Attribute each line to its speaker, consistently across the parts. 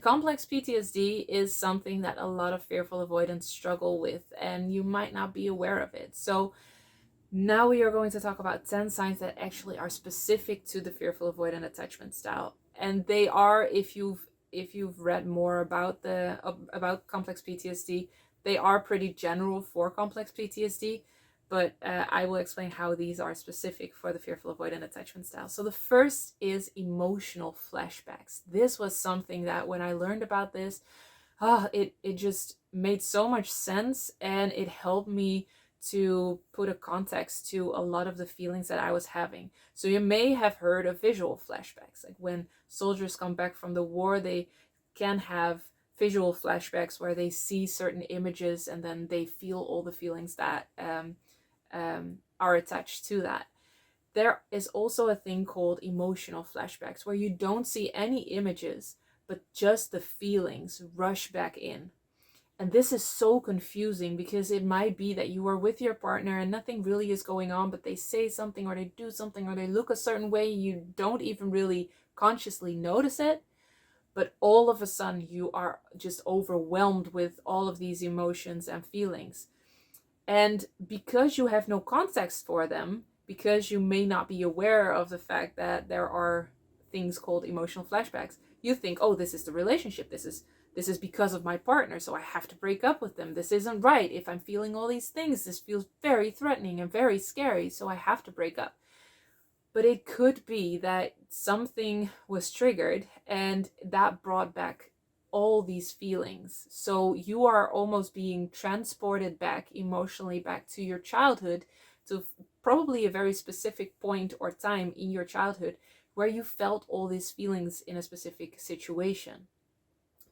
Speaker 1: Complex PTSD is something that a lot of fearful avoidants struggle with, and you might not be aware of it. So now we are going to talk about 10 signs that actually are specific to the fearful avoidant attachment style. And they are, if you've read more about about complex PTSD, they are pretty general for complex PTSD, but I will explain how these are specific for the fearful avoidant attachment style. So the first is emotional flashbacks. This was something that when I learned about this, it just made so much sense, and it helped me to put a context to a lot of the feelings that I was having. So you may have heard of visual flashbacks. Like when soldiers come back from the war, they can have visual flashbacks where they see certain images and then they feel all the feelings that are attached to that. There is also a thing called emotional flashbacks where you don't see any images, but just the feelings rush back in. And this is so confusing because it might be that you are with your partner and nothing really is going on, but they say something or they do something or they look a certain way. You don't even really consciously notice it. But all of a sudden, you are just overwhelmed with all of these emotions and feelings. And because you have no context for them, because you may not be aware of the fact that there are things called emotional flashbacks, you think, oh, this is the relationship. This is because of my partner, so I have to break up with them. This isn't right. If I'm feeling all these things, this feels very threatening and very scary, so I have to break up. But it could be that something was triggered and that brought back all these feelings. So you are almost being transported back emotionally back to your childhood, to probably a very specific point or time in your childhood where you felt all these feelings in a specific situation.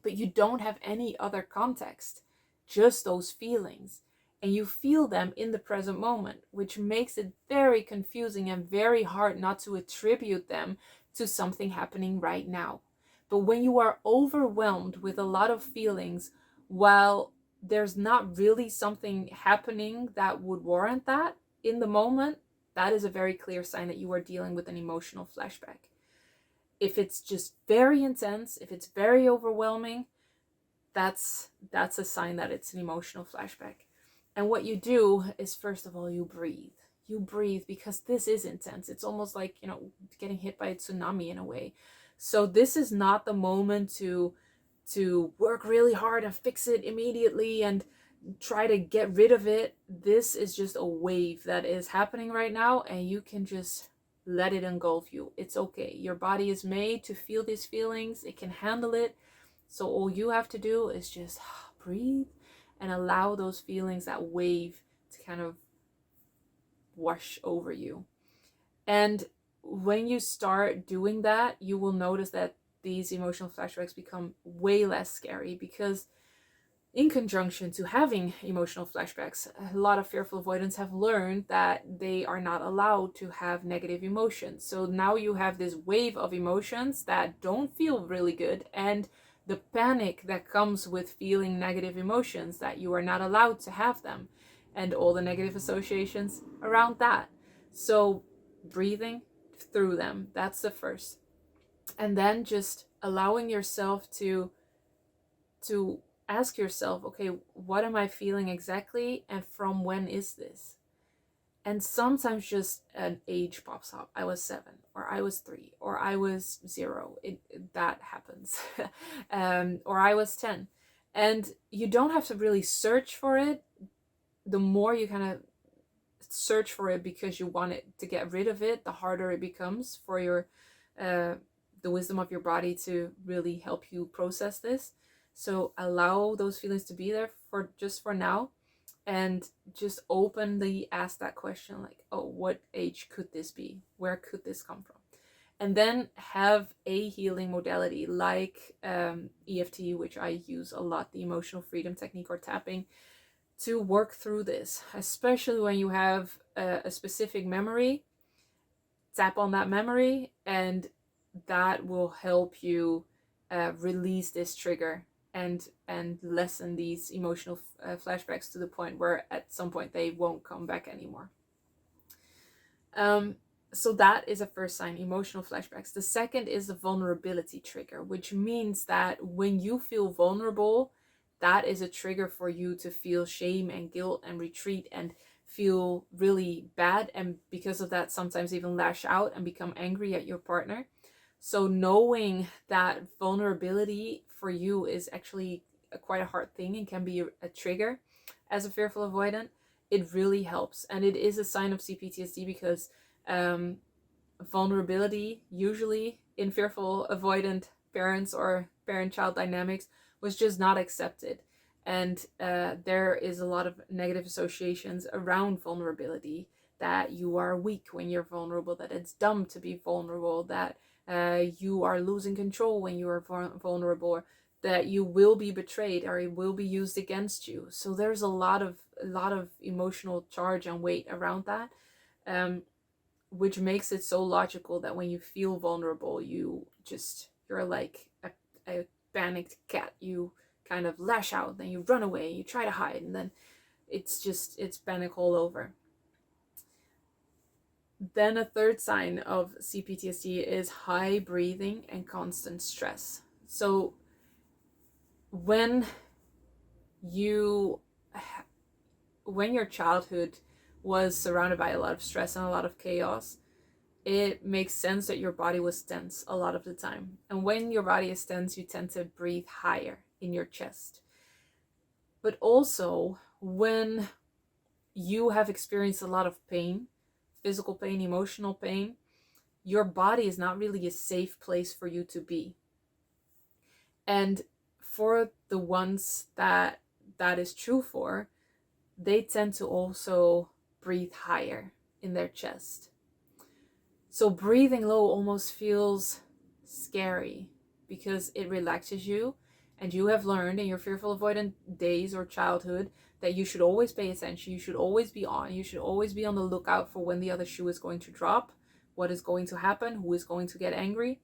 Speaker 1: But you don't have any other context, just those feelings. And you feel them in the present moment, which makes it very confusing and very hard not to attribute them to something happening right now. But when you are overwhelmed with a lot of feelings, while there's not really something happening that would warrant that in the moment, that is a very clear sign that you are dealing with an emotional flashback. If it's just very intense, if it's very overwhelming, that's a sign that it's an emotional flashback. And what you do is, first of all, you breathe. You breathe because this is intense. It's almost like, getting hit by a tsunami in a way. So this is not the moment to work really hard and fix it immediately and try to get rid of it. This is just a wave that is happening right now, and you can just let it engulf you. It's okay. Your body is made to feel these feelings. It can handle it. So all you have to do is just breathe and allow those feelings, that wave, to kind of wash over you. And when you start doing that, you will notice that these emotional flashbacks become way less scary, because in conjunction to having emotional flashbacks, a lot of fearful avoidants have learned that they are not allowed to have negative emotions. So now you have this wave of emotions that don't feel really good, and the panic that comes with feeling negative emotions, that you are not allowed to have them, and all the negative associations around that. So breathing through them, that's the first. And then just allowing yourself to ask yourself, okay, what am I feeling exactly, and from when is this? And sometimes just an age pops up. I was 7, or I was 3, or I was 0. That happens. Or I was 10. And you don't have to really search for it. The more you kind of search for it because you want it to get rid of it, the harder it becomes for your the wisdom of your body to really help you process this. So allow those feelings to be there for now, and just openly ask that question, like, oh, what age could this be? Where could this come from? And then have a healing modality like EFT, which I use a lot, the emotional freedom technique, or tapping, to work through this, especially when you have a specific memory. Tap on that memory, and that will help you release this trigger and lessen these emotional flashbacks to the point where at some point they won't come back anymore. So that is a first sign, emotional flashbacks. The second is the vulnerability trigger, which means that when you feel vulnerable, that is a trigger for you to feel shame and guilt and retreat and feel really bad, and because of that sometimes even lash out and become angry at your partner. So knowing that vulnerability for you is actually quite a hard thing and can be a trigger as a fearful avoidant, it really helps. And it is a sign of CPTSD because um, vulnerability, usually in fearful avoidant parents or parent-child dynamics, was just not accepted. And there is a lot of negative associations around vulnerability, that you are weak when you're vulnerable, that it's dumb to be vulnerable, that you are losing control when you are vulnerable, or that you will be betrayed or it will be used against you. So there's a lot of emotional charge and weight around that. Which makes it so logical that when you feel vulnerable, you're like a panicked cat. You kind of lash out, then you run away, you try to hide, and then it's panic all over. Then a third sign of CPTSD is high breathing and constant stress. So when you when your childhood was surrounded by a lot of stress and a lot of chaos, it makes sense that your body was tense a lot of the time. And when your body is tense, you tend to breathe higher in your chest. But also, when you have experienced a lot of pain, physical pain, emotional pain, your body is not really a safe place for you to be. And for the ones that is true for, they tend to also breathe higher in their chest. So breathing low almost feels scary because it relaxes you, and you have learned in your fearful avoidant days or childhood that you should always pay attention, you should always be on, you should always be on the lookout for when the other shoe is going to drop, what is going to happen, who is going to get angry.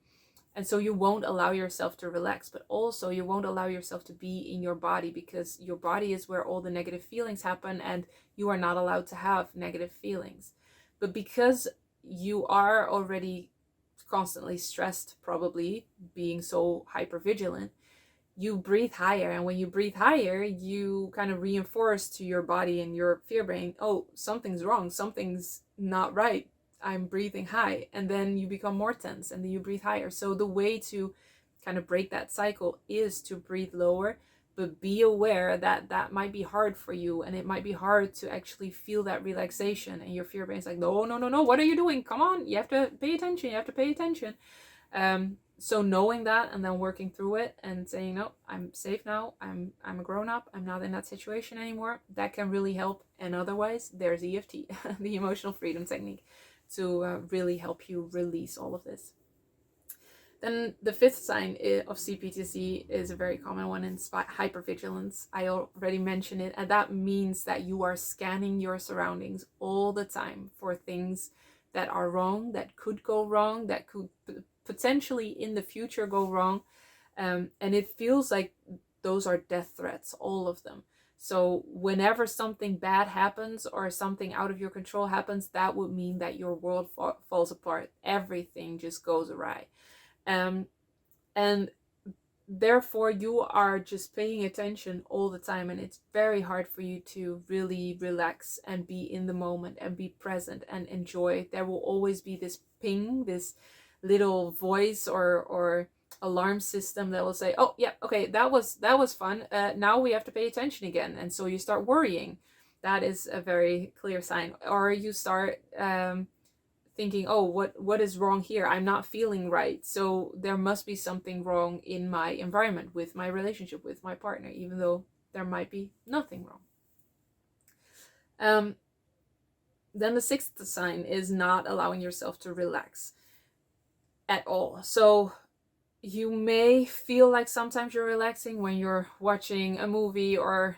Speaker 1: And so you won't allow yourself to relax, but also you won't allow yourself to be in your body, because your body is where all the negative feelings happen, and you are not allowed to have negative feelings. But because you are already constantly stressed, probably being so hyper vigilant, you breathe higher. And when you breathe higher, you kind of reinforce to your body and your fear brain, oh, something's wrong, something's not right, I'm breathing high. And then you become more tense and then you breathe higher. So the way to kind of break that cycle is to breathe lower, but be aware that that might be hard for you, and it might be hard to actually feel that relaxation, and your fear brain's like, no, no, no, no, what are you doing, come on, you have to pay attention, you have to pay attention. So knowing that and then working through it and saying, no, I'm safe now, I'm a grown up, I'm not in that situation anymore, that can really help. And otherwise, there's EFT, the emotional freedom technique, to really help you release all of this. Then the fifth sign of CPTSD is a very common one, in hypervigilance. I already mentioned it, and that means that you are scanning your surroundings all the time for things that are wrong, that could go wrong, that could potentially in the future go wrong. And it feels like those are death threats, all of them. So whenever something bad happens or something out of your control happens, that would mean that your world falls apart. Everything just goes awry. And therefore you are just paying attention all the time, and it's very hard for you to really relax and be in the moment and be present and enjoy. There will always be this ping, this little voice or alarm system that will say, oh yeah, okay, that was fun, now we have to pay attention again. And so you start worrying. That is a very clear sign. Or you start thinking, oh, what is wrong here, I'm not feeling right, so there must be something wrong in my environment, with my relationship with my partner, even though there might be nothing wrong. Then the sixth sign is not allowing yourself to relax at all. So you may feel like sometimes you're relaxing when you're watching a movie or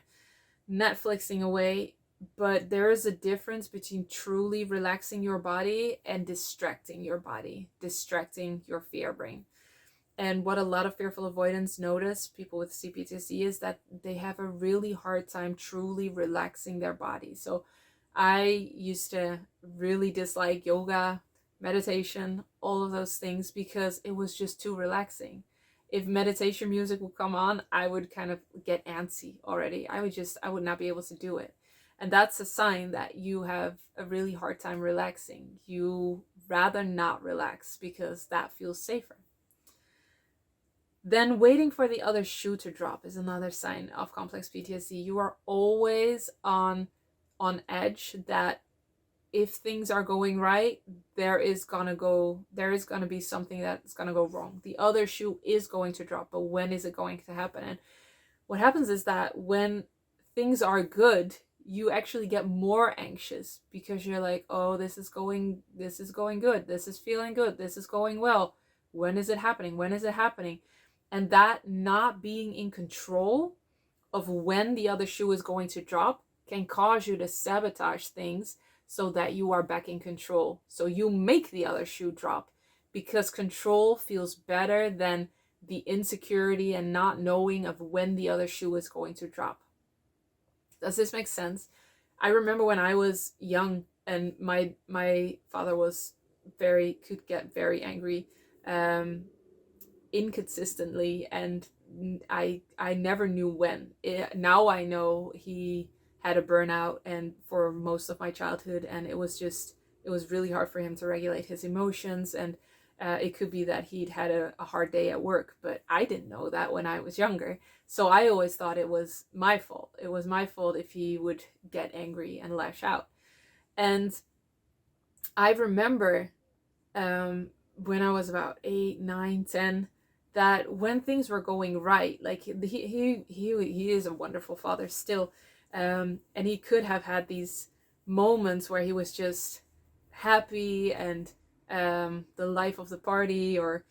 Speaker 1: Netflixing away, but there is a difference between truly relaxing your body and distracting your body, distracting your fear brain. And what a lot of fearful avoidants notice, people with CPTSD, is that they have a really hard time truly relaxing their body. So I used to really dislike yoga meditation, all of those things, because it was just too relaxing. If meditation music would come on, I would kind of get antsy already. I would not be able to do it. And that's a sign that you have a really hard time relaxing. You rather not relax because that feels safer. Then waiting for the other shoe to drop is another sign of complex PTSD. You are always on edge that if things are going right, there is gonna be something that's gonna go wrong. The other shoe is going to drop, but when is it going to happen? And what happens is that when things are good, you actually get more anxious because you're like, oh, this is going good, this is feeling good, this is going well. When is it happening? When is it happening? And that not being in control of when the other shoe is going to drop can cause you to sabotage things so that you are back in control. So you make the other shoe drop because control feels better than the insecurity and not knowing of when the other shoe is going to drop. Does this make sense? I remember when I was young and my father could get very angry inconsistently, and I never knew when. Now I know he had a burnout and for most of my childhood, and it was really hard for him to regulate his emotions, and it could be that he'd had a hard day at work, but I didn't know that when I was younger. So I always thought it was my fault. It was my fault if he would get angry and lash out. And I remember when I was about 8, 9, 10, that when things were going right, like he is a wonderful father still, and he could have had these moments where he was just happy and the life of the party, or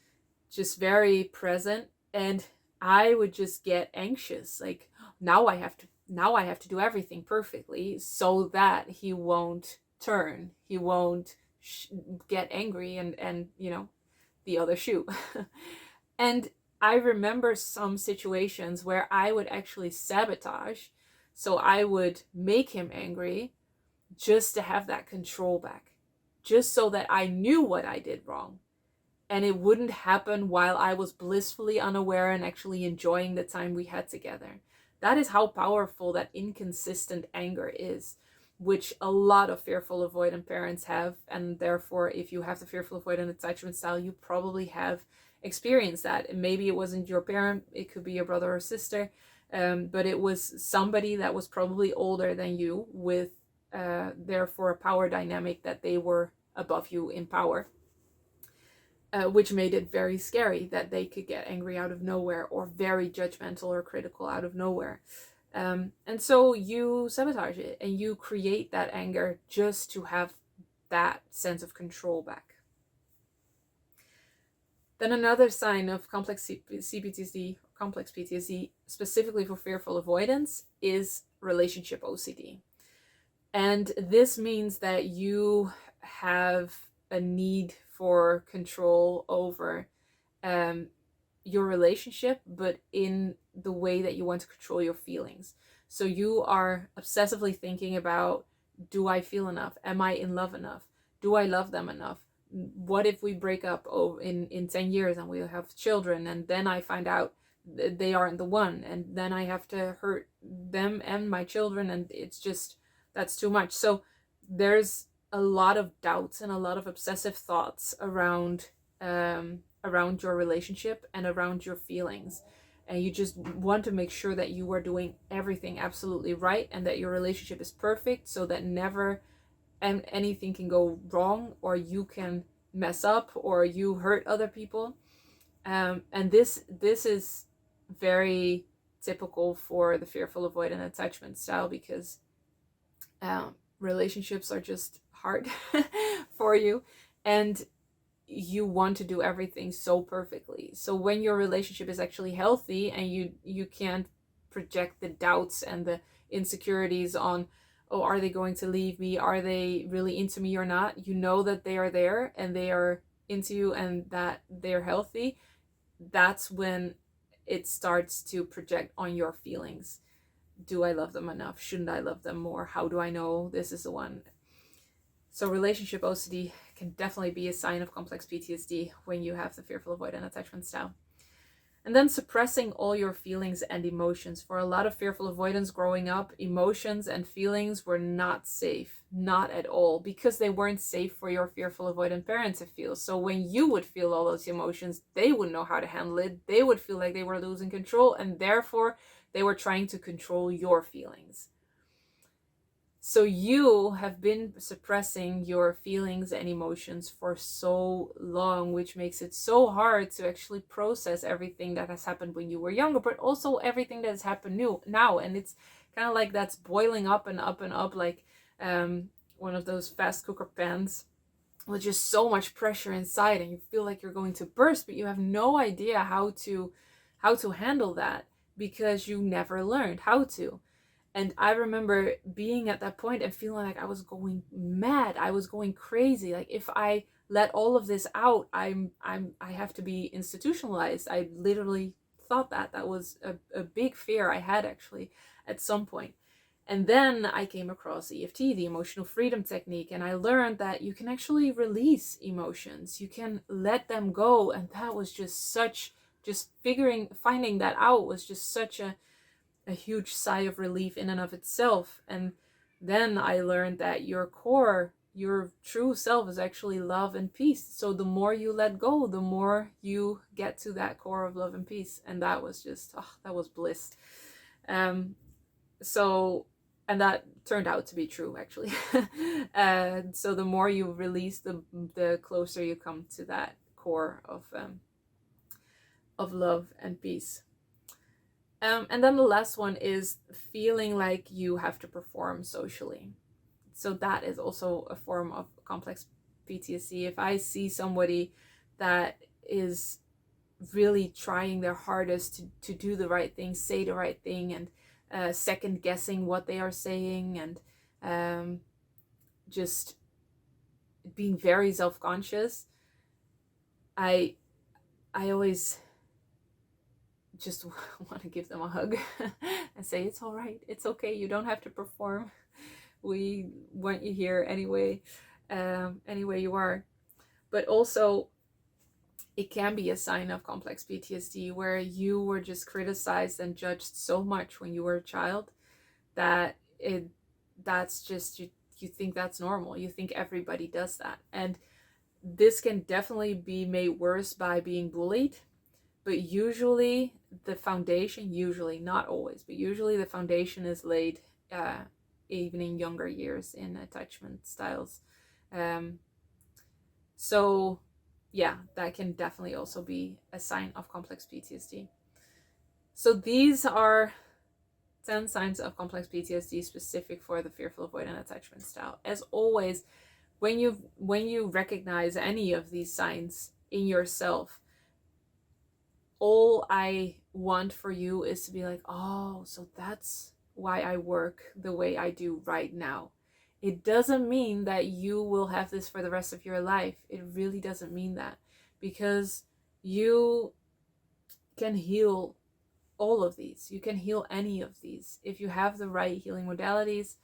Speaker 1: just very present, and I would just get anxious, like now I have to do everything perfectly so that he won't get angry and the other shoe. And I remember some situations where I would actually sabotage, so I would make him angry just to have that control back, just so that I knew what I did wrong and it wouldn't happen while I was blissfully unaware and actually enjoying the time we had together. That is how powerful that inconsistent anger is, which a lot of fearful avoidant parents have. And therefore, if you have the fearful avoidant attachment style, you probably have experienced that. And maybe it wasn't your parent, it could be your brother or sister, but it was somebody that was probably older than you with therefore a power dynamic that they were above you in power. Which made it very scary that they could get angry out of nowhere or very judgmental or critical out of nowhere. And so you sabotage it and you create that anger just to have that sense of control back. Then another sign of complex CPTSD, complex PTSD, specifically for fearful avoidance, is relationship OCD. And this means that you have a need for control over your relationship, but in the way that you want to control your feelings. So you are obsessively thinking about, do I feel enough? Am I in love enough? Do I love them enough? What if we break up in 10 years and we'll have children, and then I find out they aren't the one, and then I have to hurt them and my children, and it's just, that's too much. So there's a lot of doubts and a lot of obsessive thoughts around your relationship and around your feelings, and you just want to make sure that you are doing everything absolutely right and that your relationship is perfect, so that never anything can go wrong, or you can mess up, or you hurt other people. And this is very typical for the fearful avoidant attachment style, because relationships are just hard for you, and you want to do everything so perfectly. So when your relationship is actually healthy and you can't project the doubts and the insecurities on, oh, are they going to leave me? Are they really into me or not? You know that they are there and they are into you and that they're healthy. That's when it starts to project on your feelings. Do I love them enough? Shouldn't I love them more? How do I know this is the one? So relationship OCD can definitely be a sign of complex PTSD when you have the fearful avoidant attachment style. And then suppressing all your feelings and emotions. For a lot of fearful avoidance growing up, emotions and feelings were not safe, not at all, because they weren't safe for your fearful avoidant parents to feel. So when you would feel all those emotions, they wouldn't know how to handle it. They would feel like they were losing control, and therefore they were trying to control your feelings. So you have been suppressing your feelings and emotions for so long, which makes it so hard to actually process everything that has happened when you were younger, but also everything that has happened now. And it's kind of like that's boiling up and up and up, like one of those fast cooker pans with just so much pressure inside, and you feel like you're going to burst, but you have no idea how to handle that because you never learned how to. And I remember being at that point and feeling like I was going mad. I was going crazy. Like if I let all of this out, I have to be institutionalized. I literally thought that was a big fear I had actually at some point. And then I came across EFT, the emotional freedom technique, and I learned that you can actually release emotions. You can let them go. And that was just finding that out was just such a huge sigh of relief in and of itself. And then I learned that your core, your true self, is actually love and peace. So the more you let go, the more you get to that core of love and peace. And that was just, that was bliss. And that turned out to be true actually. So the more you release, the closer you come to that core of love and peace. And then the last one is feeling like you have to perform socially. So that is also a form of complex PTSD. If I see somebody that is really trying their hardest to do the right thing, say the right thing, and second guessing what they are saying, and just being very self-conscious, I always just want to give them a hug and say, it's all right, it's okay, you don't have to perform, we want you here anyway, anyway you are. But also it can be a sign of complex PTSD where you were just criticized and judged so much when you were a child that that's just you think that's normal, you think everybody does that. And this can definitely be made worse by being bullied. But usually the foundation, not always, but usually the foundation is laid even in younger years in attachment styles. So yeah, that can definitely also be a sign of complex PTSD. So these are 10 signs of complex PTSD specific for the fearful avoidant attachment style. As always, when you recognize any of these signs in yourself, all I want for you is to be like, oh, so that's why I work the way I do right now. It doesn't mean that you will have this for the rest of your life. It really doesn't mean that, because you can heal all of these. You can heal any of these. If you have the right healing modalities,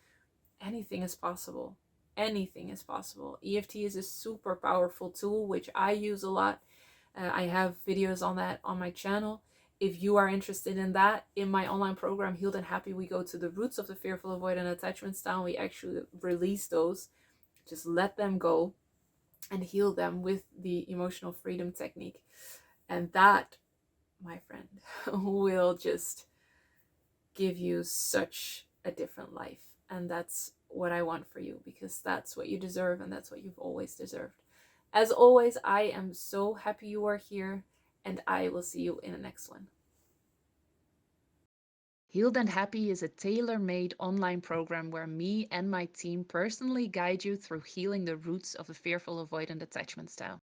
Speaker 1: anything is possible. Anything is possible. EFT is a super powerful tool, which I use a lot. I have videos on that on my channel. If you are interested in that, in my online program, Healed and Happy, we go to the roots of the fearful avoidant attachment style. We actually release those, just let them go and heal them with the emotional freedom technique. And that, my friend, will just give you such a different life. And that's what I want for you, because that's what you deserve and that's what you've always deserved. As always, I am so happy you are here, and I will see you in the next one. Healed and Happy is a tailor-made online program where me and my team personally guide you through healing the roots of the fearful avoidant attachment style.